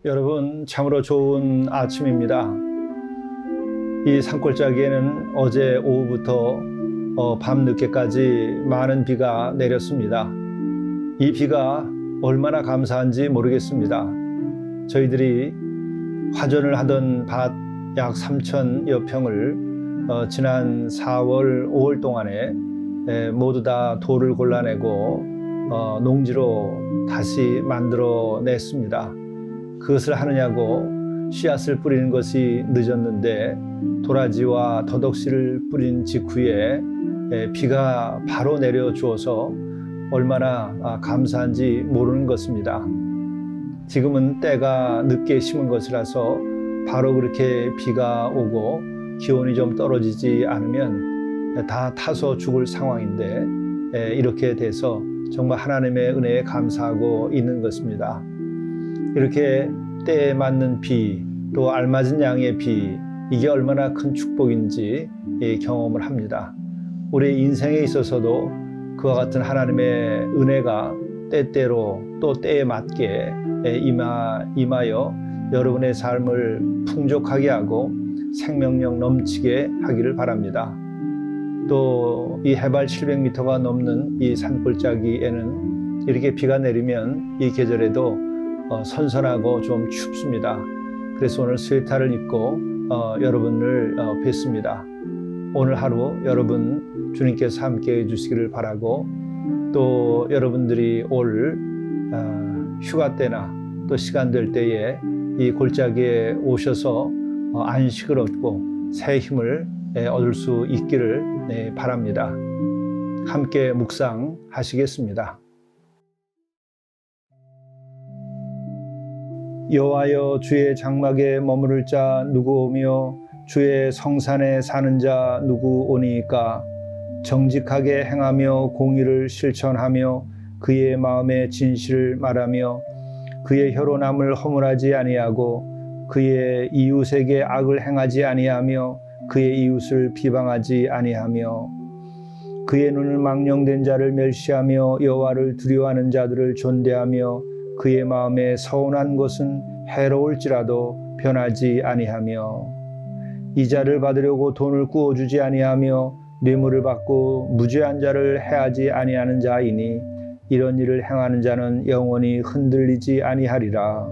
여러분, 참으로 좋은 아침입니다. 이 산골짜기에는 어제 오후부터 밤늦게까지 많은 비가 내렸습니다. 이 비가 얼마나 감사한지 모르겠습니다. 저희들이 화전을 하던 밭 약 3,000여 평을 지난 4월, 5월 동안에 모두 다 돌을 골라내고 농지로 다시 만들어냈습니다. 그것을 하느냐고 씨앗을 뿌리는 것이 늦었는데 도라지와 더덕씨를 뿌린 직후에 비가 바로 내려주어서 얼마나 감사한지 모르는 것입니다. 지금은 때가 늦게 심은 것이라서 바로 그렇게 비가 오고 기온이 좀 떨어지지 않으면 다 타서 죽을 상황인데 이렇게 돼서 정말 하나님의 은혜에 감사하고 있는 것입니다. 이렇게 때에 맞는 비, 또 알맞은 양의 비, 이게 얼마나 큰 축복인지 경험을 합니다. 우리 인생에 있어서도 그와 같은 하나님의 은혜가 때때로 또 때에 맞게 임하여 여러분의 삶을 풍족하게 하고 생명력 넘치게 하기를 바랍니다. 또 이 해발 700m가 넘는 이 산골짜기에는 이렇게 비가 내리면 이 계절에도 선선하고 좀 춥습니다. 그래서 오늘 스웨터를 입고 여러분을 뵙습니다. 오늘 하루 여러분 주님께서 함께 해주시기를 바라고, 또 여러분들이 올 휴가 때나 또 시간 될 때에 이 골짜기에 오셔서 안식을 얻고 새 힘을 얻을 수 있기를 바랍니다. 함께 묵상하시겠습니다. 여호와여, 주의 장막에 머무를 자 누구 오며 주의 성산에 사는 자 누구 오니이까? 정직하게 행하며 공의를 실천하며 그의 마음에 진실을 말하며 그의 혀로 남을 허물하지 아니하고 그의 이웃에게 악을 행하지 아니하며 그의 이웃을 비방하지 아니하며 그의 눈을 망령된 자를 멸시하며 여호와를 두려워하는 자들을 존대하며 그의 마음에 서운한 것은 해로울지라도 변하지 아니하며 이자를 받으려고 돈을 꾸어주지 아니하며 뇌물을 받고 무죄한 자를 해하지 아니하는 자이니 이런 일을 행하는 자는 영원히 흔들리지 아니하리라.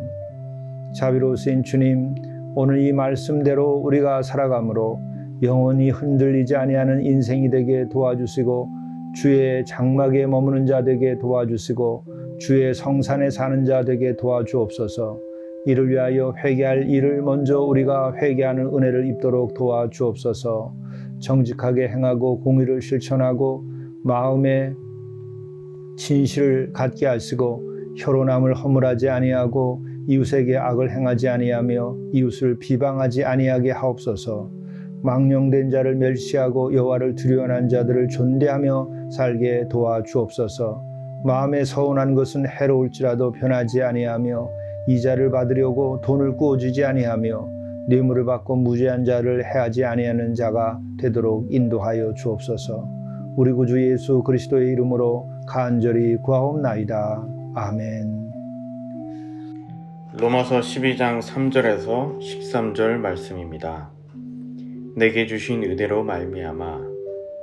자비로우신 주님, 오늘 이 말씀대로 우리가 살아가므로 영원히 흔들리지 아니하는 인생이 되게 도와주시고 주의 장막에 머무는 자 되게 도와주시고 주의 성산에 사는 자 되게 도와주옵소서. 이를 위하여 회개할 일을 먼저 우리가 회개하는 은혜를 입도록 도와주옵소서. 정직하게 행하고 공의를 실천하고 마음에 진실을 갖게 하시고 혀로 남을 허물하지 아니하고 이웃에게 악을 행하지 아니하며 이웃을 비방하지 아니하게 하옵소서. 망령된 자를 멸시하고 여호와를 두려워하는 자들을 존대하며 살게 도와주옵소서. 마음에 서운한 것은 해로울지라도 변하지 아니하며 이자를 받으려고 돈을 꾸어주지 아니하며 뇌물을 받고 무죄한 자를 해하지 아니하는 자가 되도록 인도하여 주옵소서. 우리 구주 예수 그리스도의 이름으로 간절히 구하옵나이다. 아멘. 로마서 12장 3절에서 13절 말씀입니다. 내게 주신 은혜로 말미암아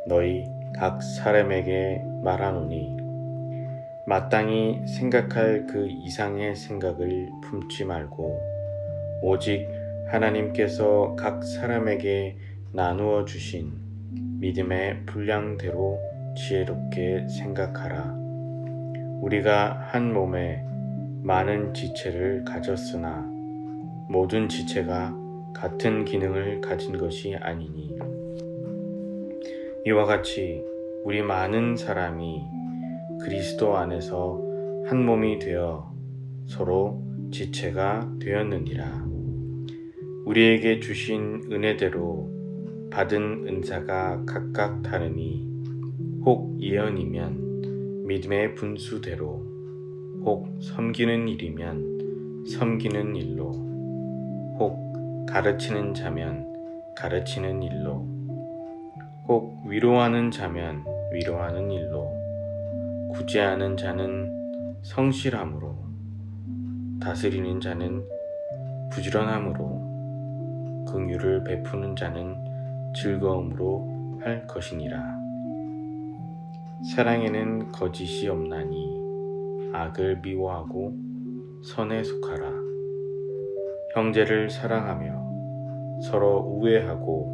너희 각 사람에게 말하노니 마땅히 생각할 그 이상의 생각을 품지 말고 오직 하나님께서 각 사람에게 나누어 주신 믿음의 분량대로 지혜롭게 생각하라. 우리가 한 몸에 많은 지체를 가졌으나 모든 지체가 같은 기능을 가진 것이 아니니 이와 같이 우리 많은 사람이 그리스도 안에서 한 몸이 되어 서로 지체가 되었느니라. 우리에게 주신 은혜대로 받은 은사가 각각 다르니 혹 예언이면 믿음의 분수대로, 혹 섬기는 일이면 섬기는 일로, 혹 가르치는 자면 가르치는 일로, 혹 위로하는 자면 위로하는 일로, 구제하는 자는 성실함으로, 다스리는 자는 부지런함으로, 긍휼을 베푸는 자는 즐거움으로 할 것이니라. 사랑에는 거짓이 없나니 악을 미워하고 선에 속하라. 형제를 사랑하며 서로 우애하고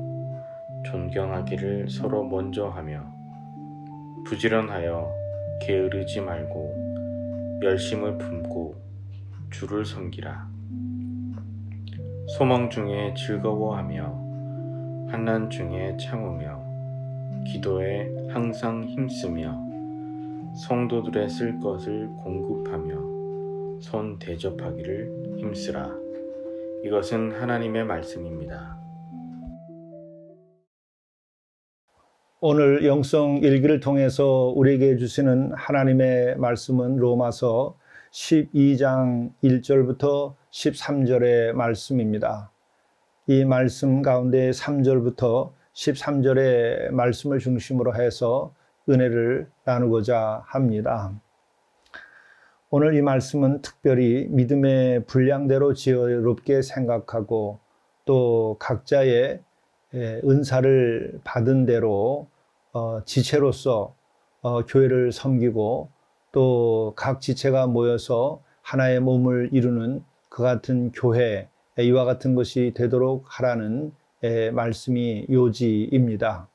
존경하기를 서로 먼저 하며 부지런하여 게으르지 말고 열심을 품고 주를 섬기라. 소망 중에 즐거워하며 환난 중에 참으며 기도에 항상 힘쓰며 성도들의 쓸 것을 공급하며 손 대접하기를 힘쓰라. 이것은 하나님의 말씀입니다. 오늘 영성 일기를 통해서 우리에게 주시는 하나님의 말씀은 로마서 12장 1절부터 13절의 말씀입니다. 이 말씀 가운데 3절부터 13절의 말씀을 중심으로 해서 은혜를 나누고자 합니다. 오늘 이 말씀은 특별히 믿음의 분량대로 지혜롭게 생각하고 또 각자의 은사를 받은 대로 지체로서 교회를 섬기고 또 각 지체가 모여서 하나의 몸을 이루는 그 같은 교회, 이와 같은 것이 되도록 하라는 말씀이 요지입니다.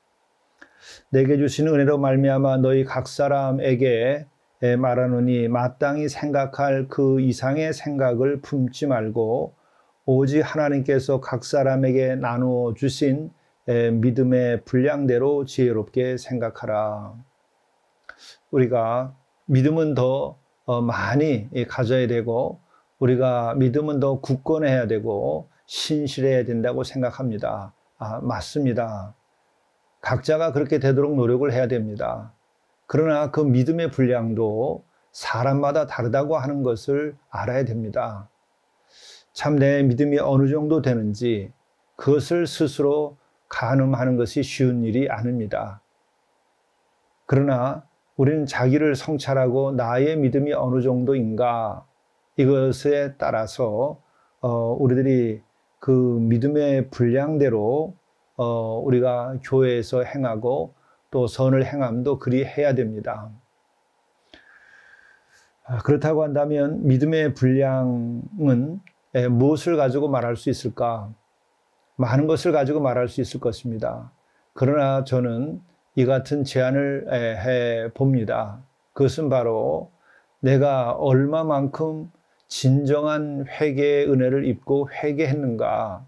내게 주신 은혜로 말미암아 너희 각 사람에게 말하노니 마땅히 생각할 그 이상의 생각을 품지 말고 오직 하나님께서 각 사람에게 나누어 주신 믿음의 분량대로 지혜롭게 생각하라. 우리가 믿음은 더 많이 가져야 되고 우리가 믿음은 더 굳건해야 되고 신실해야 된다고 생각합니다. 맞습니다. 각자가 그렇게 되도록 노력을 해야 됩니다. 그러나 그 믿음의 분량도 사람마다 다르다고 하는 것을 알아야 됩니다. 참 내 믿음이 어느 정도 되는지 그것을 스스로 가늠하는 것이 쉬운 일이 아닙니다. 그러나 우리는 자기를 성찰하고 나의 믿음이 어느 정도인가 이것에 따라서 우리들이 그 믿음의 분량대로 우리가 교회에서 행하고 또 선을 행함도 그리 해야 됩니다. 그렇다고 한다면 믿음의 분량은 무엇을 가지고 말할 수 있을까? 많은 것을 가지고 말할 수 있을 것입니다. 그러나 저는 이 같은 제안을 해 봅니다. 그것은 바로 내가 얼마만큼 진정한 회개의 은혜를 입고 회개했는가,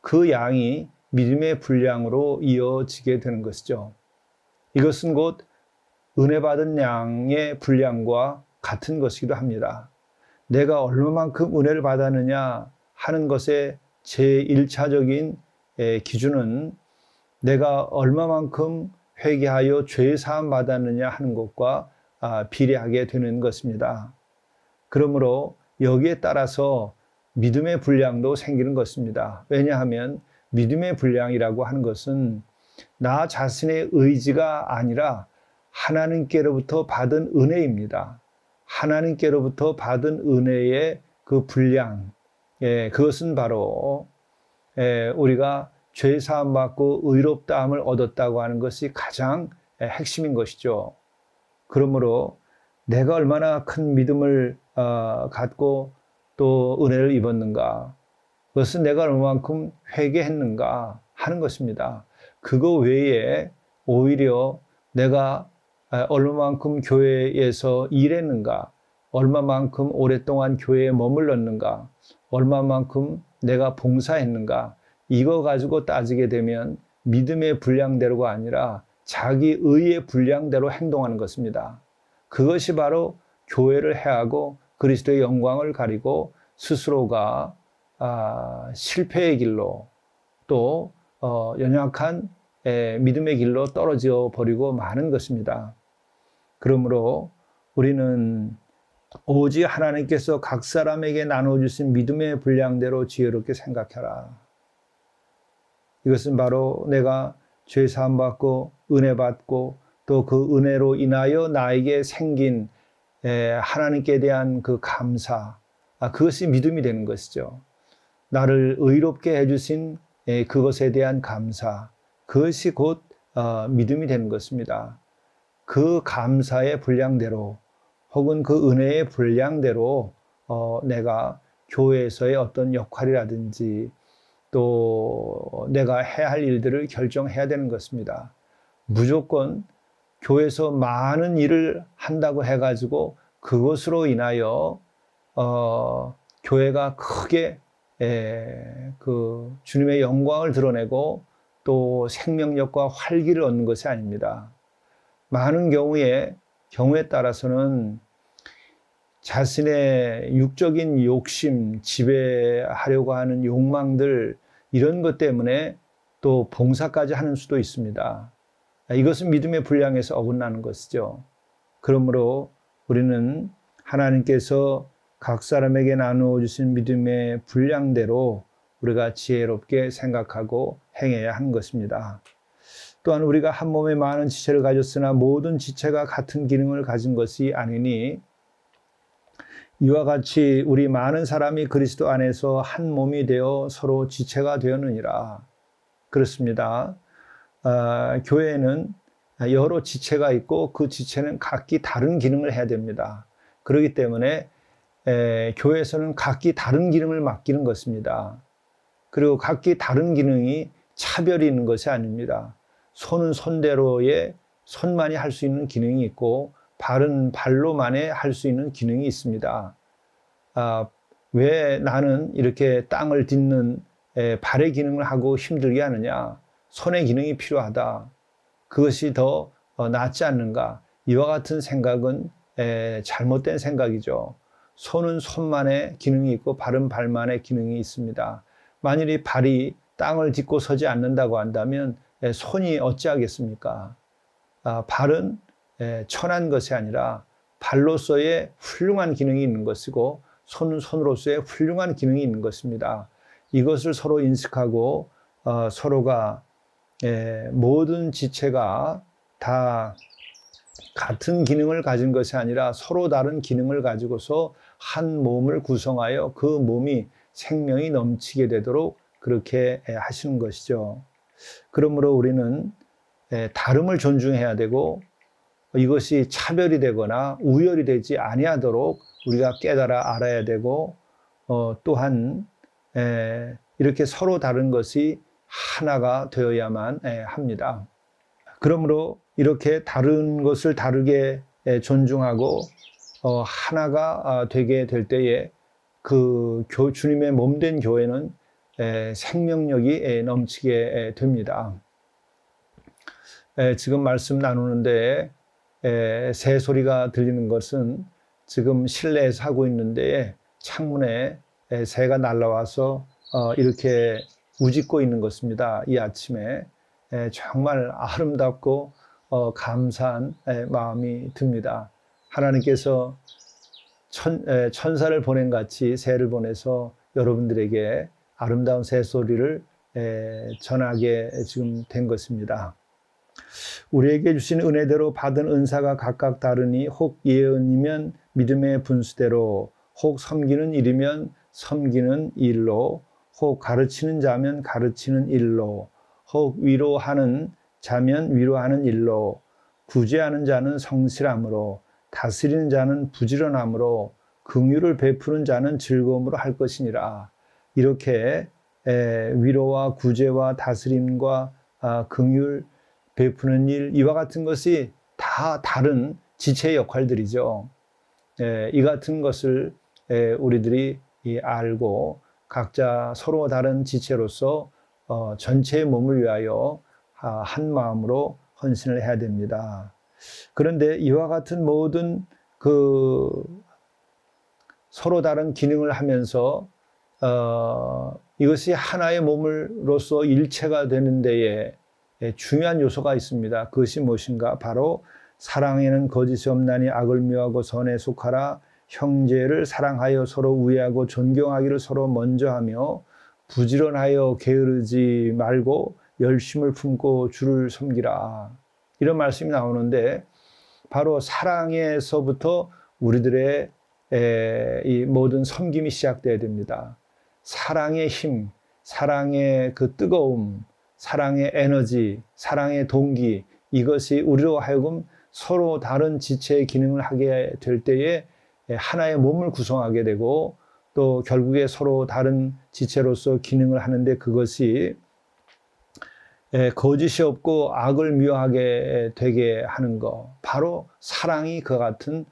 그 양이 믿음의 분량으로 이어지게 되는 것이죠. 이것은 곧 은혜 받은 양의 분량과 같은 것이기도 합니다. 내가 얼마만큼 은혜를 받았느냐 하는 것의 제1차적인 기준은 내가 얼마만큼 회개하여 죄 사함 받았느냐 하는 것과 비례하게 되는 것입니다. 그러므로 여기에 따라서 믿음의 분량도 생기는 것입니다. 왜냐하면 믿음의 분량이라고 하는 것은 나 자신의 의지가 아니라 하나님께로부터 받은 은혜입니다. 하나님께로부터 받은 은혜의 그 분량, 그것은 바로 우리가 죄 사함 받고 의롭다함을 얻었다고 하는 것이 가장 핵심인 것이죠. 그러므로 내가 얼마나 큰 믿음을 갖고 또 은혜를 입었는가, 그것은 내가 얼마만큼 회개했는가 하는 것입니다. 그거 외에 오히려 내가 얼마만큼 교회에서 일했는가, 얼마만큼 오랫동안 교회에 머물렀는가, 얼마만큼 내가 봉사했는가, 이거 가지고 따지게 되면 믿음의 분량대로가 아니라 자기 의의 분량대로 행동하는 것입니다. 그것이 바로 교회를 해하고 그리스도의 영광을 가리고 스스로가 실패의 길로 또 연약한 믿음의 길로 떨어져 버리고 마는 것입니다. 그러므로 우리는 오직 하나님께서 각 사람에게 나눠주신 믿음의 분량대로 지혜롭게 생각해라. 이것은 바로 내가 죄 사함 받고 은혜 받고 또 그 은혜로 인하여 나에게 생긴 하나님께 대한 그 감사, 그것이 믿음이 되는 것이죠. 나를 의롭게 해주신 그것에 대한 감사, 그것이 곧 믿음이 되는 것입니다. 그 감사의 분량대로 혹은 그 은혜의 분량대로 내가 교회에서의 어떤 역할이라든지 또 내가 해야 할 일들을 결정해야 되는 것입니다. 무조건 교회에서 많은 일을 한다고 해가지고 그것으로 인하여 교회가 크게 그 주님의 영광을 드러내고 또 생명력과 활기를 얻는 것이 아닙니다. 많은 경우에 따라서는 자신의 육적인 욕심, 지배하려고 하는 욕망들, 이런 것 때문에 또 봉사까지 하는 수도 있습니다. 이것은 믿음의 분량에서 어긋나는 것이죠. 그러므로 우리는 하나님께서 각 사람에게 나누어 주신 믿음의 분량대로 우리가 지혜롭게 생각하고 행해야 하는 것입니다. 또한 우리가 한 몸에 많은 지체를 가졌으나 모든 지체가 같은 기능을 가진 것이 아니니 이와 같이 우리 많은 사람이 그리스도 안에서 한 몸이 되어 서로 지체가 되었느니라. 그렇습니다. 교회에는 여러 지체가 있고 그 지체는 각기 다른 기능을 해야 됩니다. 그렇기 때문에 교회에서는 각기 다른 기능을 맡기는 것입니다. 그리고 각기 다른 기능이 차별이 있는 것이 아닙니다. 손은 손대로의 손만이 할 수 있는 기능이 있고 발은 발로만에 할 수 있는 기능이 있습니다. 왜 나는 이렇게 땅을 딛는 발의 기능을 하고 힘들게 하느냐? 손의 기능이 필요하다. 그것이 더 낫지 않는가? 이와 같은 생각은 잘못된 생각이죠. 손은 손만의 기능이 있고 발은 발만의 기능이 있습니다. 만일 이 발이 땅을 딛고 서지 않는다고 한다면 손이 어찌하겠습니까? 발은 천한 것이 아니라 발로서의 훌륭한 기능이 있는 것이고 손은 손으로서의 훌륭한 기능이 있는 것입니다. 이것을 서로 인식하고 서로가 모든 지체가 다 같은 기능을 가진 것이 아니라 서로 다른 기능을 가지고서 한 몸을 구성하여 그 몸이 생명이 넘치게 되도록 그렇게 하시는 것이죠. 그러므로 우리는 다름을 존중해야 되고 이것이 차별이 되거나 우열이 되지 아니하도록 우리가 깨달아 알아야 되고 또한 이렇게 서로 다른 것이 하나가 되어야만 합니다. 그러므로 이렇게 다른 것을 다르게 존중하고 하나가 되게 될 때에 그 주님의 몸된 교회는 생명력이 넘치게 됩니다. 지금 말씀 나누는데 새 소리가 들리는 것은 지금 실내에서 하고 있는데 창문에 새가 날아와서 이렇게 우짖고 있는 것입니다. 이 아침에 정말 아름답고 감사한 마음이 듭니다. 하나님께서 천사를 보낸 같이 새를 보내서 여러분들에게 아름다운 새소리를 전하게 지금 된 것입니다. 우리에게 주신 은혜대로 받은 은사가 각각 다르니 혹 예언이면 믿음의 분수대로, 혹 섬기는 일이면 섬기는 일로, 혹 가르치는 자면 가르치는 일로, 혹 위로하는 자면 위로하는 일로, 구제하는 자는 성실함으로, 다스리는 자는 부지런함으로, 긍휼을 베푸는 자는 즐거움으로 할 것이니라. 이렇게 위로와 구제와 다스림과 긍휼 베푸는 일, 이와 같은 것이 다 다른 지체의 역할들이죠. 이 같은 것을 우리들이 알고 각자 서로 다른 지체로서 전체의 몸을 위하여 한 마음으로 헌신을 해야 됩니다. 그런데 이와 같은 모든 서로 다른 기능을 하면서 이것이 하나의 몸으로서 일체가 되는 데에 중요한 요소가 있습니다. 그것이 무엇인가? 바로 사랑에는 거짓이 없나니 악을 미워하고 선에 속하라. 형제를 사랑하여 서로 우애하고 존경하기를 서로 먼저 하며 부지런하여 게으르지 말고 열심을 품고 주를 섬기라. 이런 말씀이 나오는데 바로 사랑에서부터 우리들의 이 모든 섬김이 시작돼야 됩니다. 사랑의 힘, 사랑의 그 뜨거움, 사랑의 에너지, 사랑의 동기, 이것이 우리로 하여금 서로 다른 지체의 기능을 하게 될 때에 하나의 몸을 구성하게 되고 또 결국에 서로 다른 지체로서 기능을 하는데 그것이 거짓이 없고 악을 미워하게 되게 하는 것, 바로 사랑이 그 같은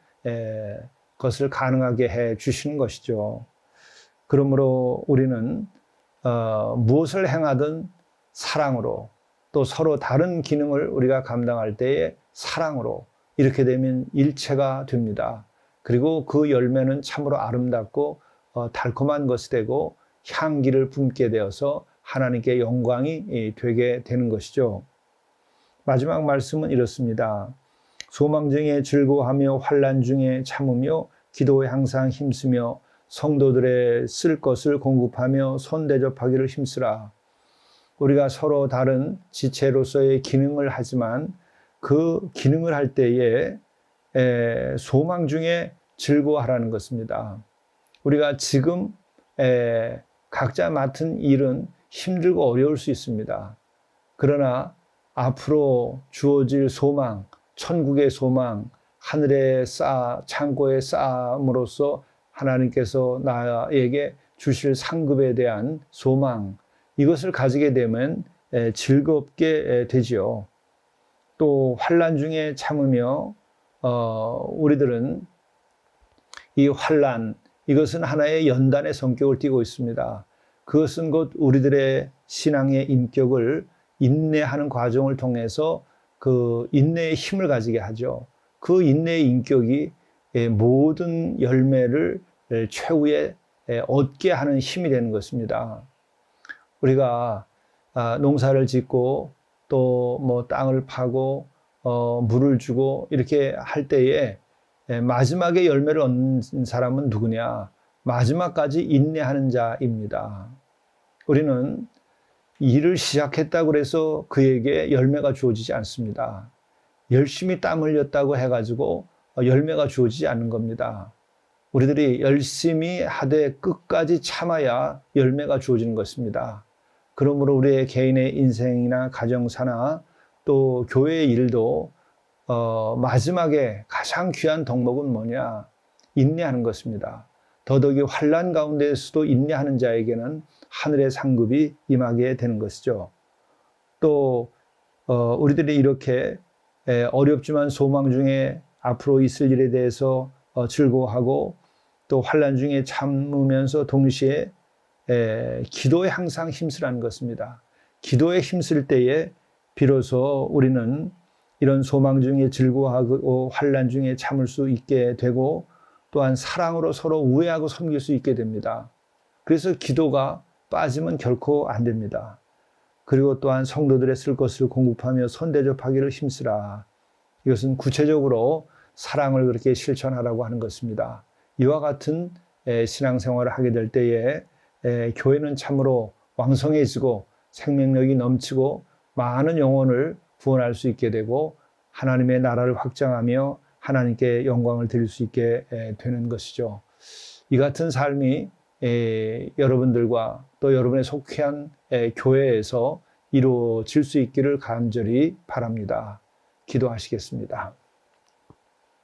것을 가능하게 해 주시는 것이죠. 그러므로 우리는 무엇을 행하든 사랑으로, 또 서로 다른 기능을 우리가 감당할 때에 사랑으로, 이렇게 되면 일체가 됩니다. 그리고 그 열매는 참으로 아름답고 달콤한 것이 되고 향기를 품게 되어서 하나님께 영광이 되게 되는 것이죠. 마지막 말씀은 이렇습니다. 소망 중에 즐거워하며 환난 중에 참으며 기도에 항상 힘쓰며 성도들의 쓸 것을 공급하며 손대접하기를 힘쓰라. 우리가 서로 다른 지체로서의 기능을 하지만 그 기능을 할 때에 소망 중에 즐거워하라는 것입니다. 우리가 지금 각자 맡은 일은 힘들고 어려울 수 있습니다. 그러나 앞으로 주어질 소망, 천국의 소망, 하늘의 창고에 쌓음으로써 하나님께서 나에게 주실 상급에 대한 소망, 이것을 가지게 되면 즐겁게 되지요. 또 환난 중에 참으며 우리들은 이 환난, 이것은 하나의 연단의 성격을 띠고 있습니다. 그것은 곧 우리들의 신앙의 인격을 인내하는 과정을 통해서 그 인내의 힘을 가지게 하죠. 그 인내의 인격이 모든 열매를 최후에 얻게 하는 힘이 되는 것입니다. 우리가 농사를 짓고 또 뭐 땅을 파고 물을 주고 이렇게 할 때에 마지막에 열매를 얻는 사람은 누구냐? 마지막까지 인내하는 자입니다. 우리는 일을 시작했다고 해서 그에게 열매가 주어지지 않습니다. 열심히 땀 흘렸다고 해가지고 열매가 주어지지 않는 겁니다. 우리들이 열심히 하되 끝까지 참아야 열매가 주어지는 것입니다. 그러므로 우리의 개인의 인생이나 가정사나 또 교회의 일도 마지막에 가장 귀한 덕목은 뭐냐? 인내하는 것입니다. 더더욱이 환난 가운데에서도 인내하는 자에게는 하늘의 상급이 임하게 되는 것이죠. 또 우리들이 이렇게 어렵지만 소망 중에 앞으로 있을 일에 대해서 즐거워하고 또 환난 중에 참으면서 동시에 기도에 항상 힘쓰라는 것입니다. 기도에 힘쓸 때에 비로소 우리는 이런 소망 중에 즐거워하고 환난 중에 참을 수 있게 되고 또한 사랑으로 서로 우애하고 섬길 수 있게 됩니다. 그래서 기도가 빠지면 결코 안 됩니다. 그리고 또한 성도들의 쓸 것을 공급하며 손대접하기를 힘쓰라. 이것은 구체적으로 사랑을 그렇게 실천하라고 하는 것입니다. 이와 같은 신앙생활을 하게 될 때에 교회는 참으로 왕성해지고 생명력이 넘치고 많은 영혼을 구원할 수 있게 되고 하나님의 나라를 확장하며 하나님께 영광을 드릴 수 있게 되는 것이죠. 이 같은 삶이 여러분들과 또 여러분의 속한 교회에서 이루어질 수 있기를 간절히 바랍니다. 기도하시겠습니다.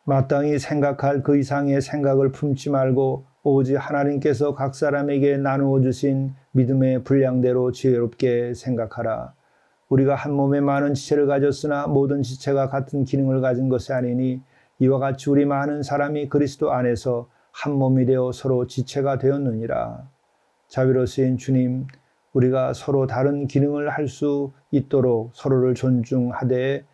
마땅히 생각할 그 이상의 생각을 품지 말고 오직 하나님께서 각 사람에게 나누어 주신 믿음의 분량대로 지혜롭게 생각하라. 우리가 한 몸에 많은 지체를 가졌으나 모든 지체가 같은 기능을 가진 것이 아니니 이와 같이 우리 많은 사람이 그리스도 안에서 한 몸이 되어 서로 지체가 되었느니라. 자비로우신 주님, 우리가 서로 다른 기능을 할 수 있도록 서로를 존중하되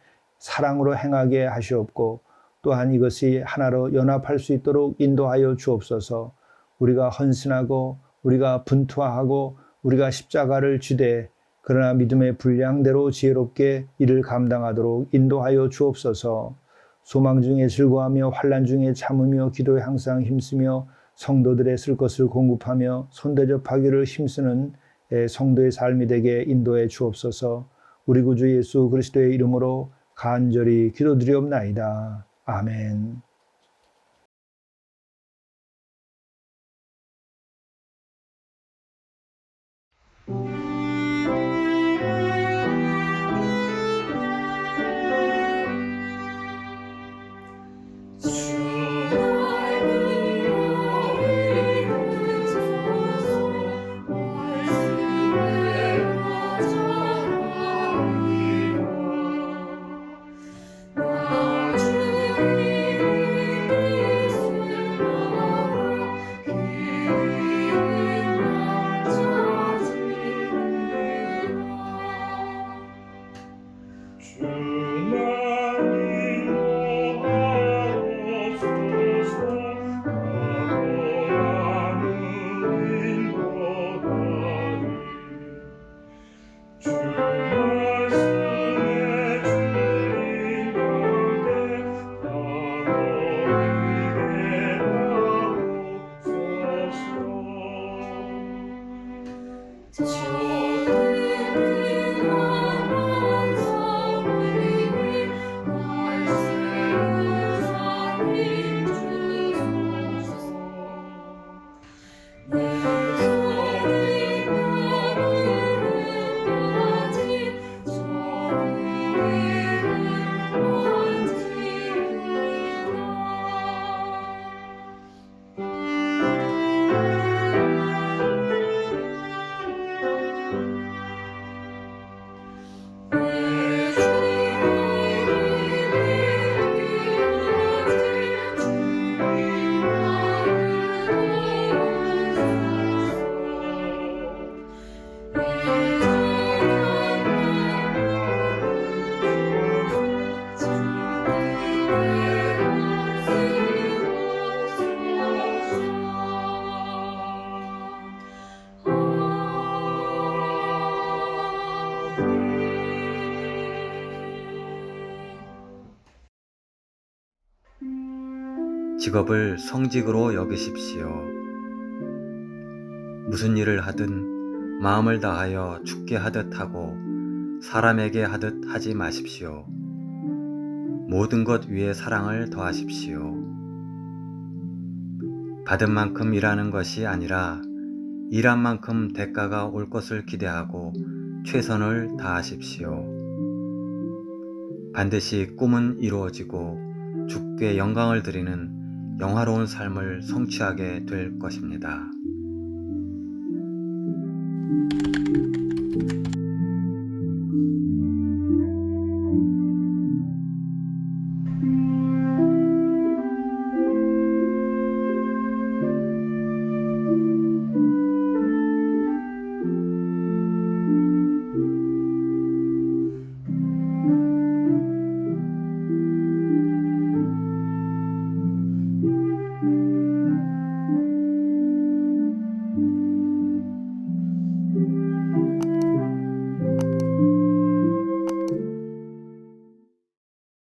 사랑으로 행하게 하시옵고 또한 이것이 하나로 연합할 수 있도록 인도하여 주옵소서. 우리가 헌신하고 우리가 분투하고 우리가 십자가를 지되 그러나 믿음의 분량대로 지혜롭게 이를 감당하도록 인도하여 주옵소서. 소망 중에 즐거워하며 환난 중에 참으며 기도에 항상 힘쓰며 성도들의 쓸 것을 공급하며 손대접하기를 힘쓰는 성도의 삶이 되게 인도해 주옵소서. 우리 구주 예수 그리스도의 이름으로 간절히 기도드리옵나이다. 아멘. 직업을 성직으로 여기십시오. 무슨 일을 하든 마음을 다하여 주께 하듯 하고 사람에게 하듯 하지 마십시오. 모든 것 위에 사랑을 더하십시오. 받은 만큼 일하는 것이 아니라 일한 만큼 대가가 올 것을 기대하고 최선을 다하십시오. 반드시 꿈은 이루어지고 주께 영광을 드리는 영화로운 삶을 성취하게 될 것입니다.